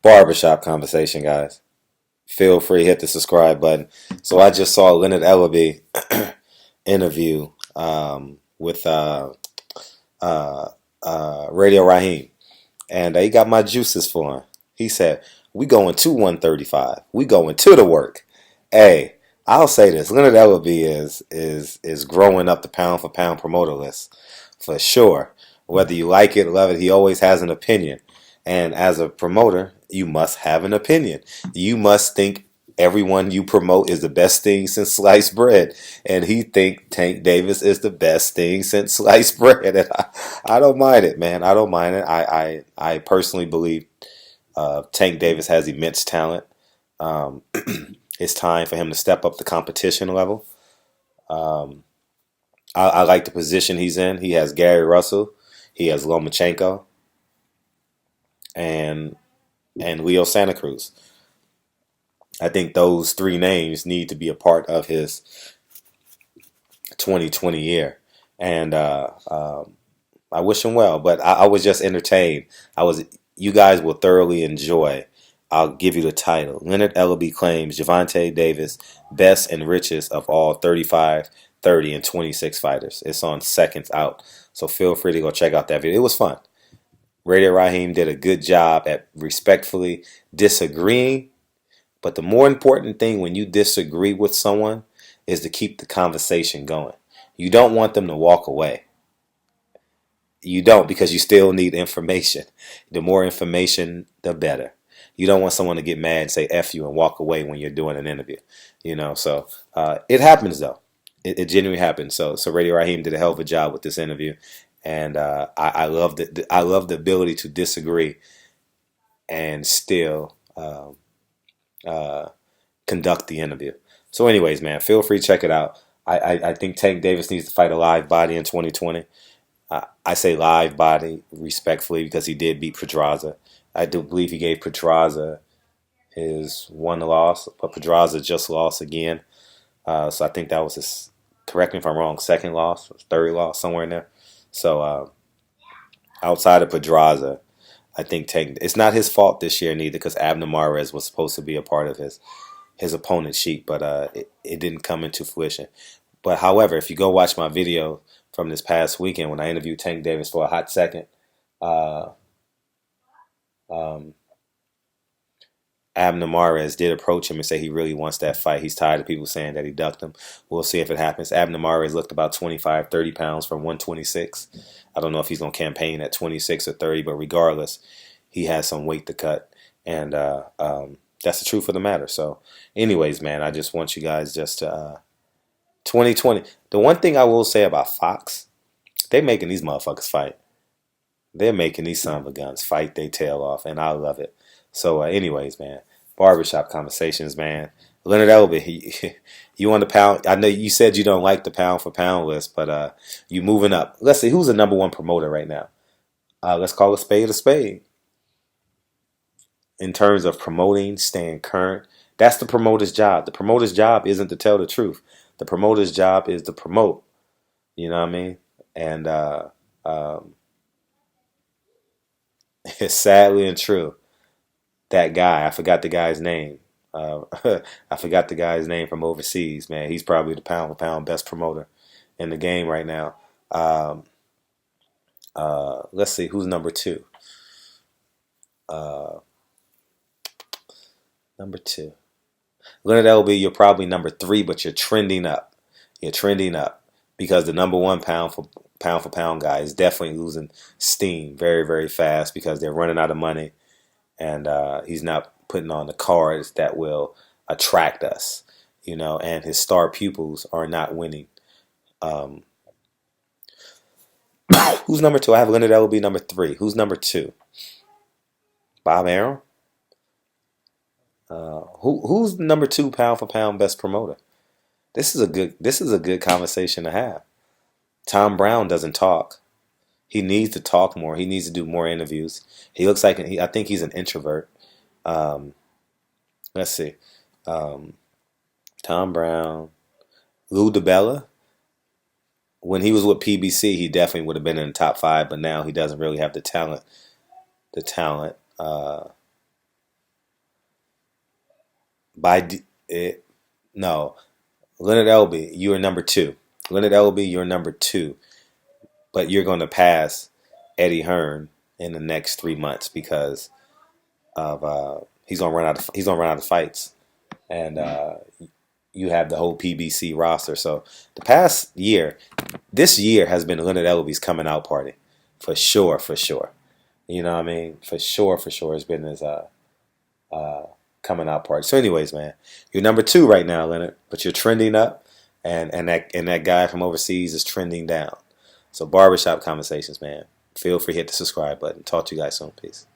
Barbershop conversation, guys. Feel free to hit the subscribe button. So I just saw Leonard Ellaby interview with Radio Raheem, and he got my juices for him. He said, "We going to 135. We going to the work." Hey, I'll say this: Leonard Ellaby is growing up the pound for pound promoter list for sure. Whether you like it or love it, he always has an opinion. And as a promoter, you must have an opinion. You must think everyone you promote is the best thing since sliced bread. And he think Tank Davis is the best thing since sliced bread. And I don't mind it, man. I don't mind it. I personally believe Tank Davis has immense talent. Um, it's time for him to step up the competition level. Um, I like the position he's in. He has Gary Russell, he has Lomachenko, and Leo Santa Cruz. I think those three names need to be a part of his 2020 year, and I wish him well. But I was just entertained. I was. You guys will thoroughly enjoy. I'll give you the title. Leonard Ellaby claims Javante Davis best and richest of all 35, 30, and 26 fighters. It's on Seconds Out, so feel free to go check out that video. It was fun. Radio Raheem did a good job at respectfully disagreeing. But the more important thing when you disagree with someone is to keep the conversation going. You don't want them to walk away. You don't, because you still need information. The more information, the better. You don't want someone to get mad and say F you and walk away when you're doing an interview. So it happens though. It genuinely happens. So Radio Raheem did a hell of a job with this interview. And I love the ability to disagree and still conduct the interview. So anyways, man, feel free to check it out. I think Tank Davis needs to fight a live body in 2020. I say live body respectfully because he did beat Pedraza. I do believe he gave Pedraza his one loss, but Pedraza just lost again. So I think that was his, correct me if I'm wrong, second loss, third loss, somewhere in there. So outside of Pedraza, I think Tank, it's not his fault this year neither, because Abner Mares was supposed to be a part of his opponent's sheet, but it didn't come into fruition. But however, if you go watch my video from this past weekend when I interviewed Tank Davis for a hot second, uh, um, Abner Mares did approach him and say he really wants that fight. He's tired of people saying that he ducked him. We'll see if it happens. Abner Mares looked about 25, 30 pounds from 126. I don't know if he's going to campaign at 26 or 30, but regardless, he has some weight to cut. And that's the truth of the matter. So anyways, man, I just want you guys just to 2020. The one thing I will say about Fox, they making these motherfuckers fight. They're making these son of a guns fight their tail off, and I love it. So anyways, man, barbershop conversations, man. Leonard Elby, you on the pound. I know you said you don't like the pound for pound list, but you moving up. Let's see who's the number one promoter right now. Let's call a spade a spade. In terms of promoting, staying current, that's the promoter's job. The promoter's job isn't to tell the truth. The promoter's job is to promote. You know what I mean? And it's sadly and true. That guy, I forgot the guy's name. I forgot the guy's name from overseas, man. He's probably the pound for pound best promoter in the game right now. Let's see, who's number two? Uh, Number two. Leonard LB, you're probably number three, but you're trending up. You're trending up because the number one pound for pound guy is definitely losing steam very, very fast because they're running out of money, and he's not putting on the cards that will attract us, and his star pupils are not winning. Um, who's number two? I have Leonard LB number three. Who's number two? Bob Arum? Who's number two pound for pound best promoter? This is a good conversation to have. Tom Brown doesn't talk. He needs to talk more. He needs to do more interviews. He looks like I think he's an introvert. Um, let's see. Um, Tom Brown, Lou DiBella. When he was with PBC, he definitely would have been in the top five, but now he doesn't really have the talent. The talent. it, no, Leonard Elby, you are number two. Leonard Elby, you're number two, but you're going to pass Eddie Hearn in the next 3 months because of he's gonna run out of fights, and you have the whole PBC roster. So the past year, this year has been Leonard Elby's coming out party, for sure, for sure. You know what I mean? For sure, it's been his coming out party. So, anyways, man, you're number two right now, Leonard, but you're trending up, and that guy from overseas is trending down. So, barbershop conversations, man. Feel free to hit the subscribe button. Talk to you guys soon. Peace.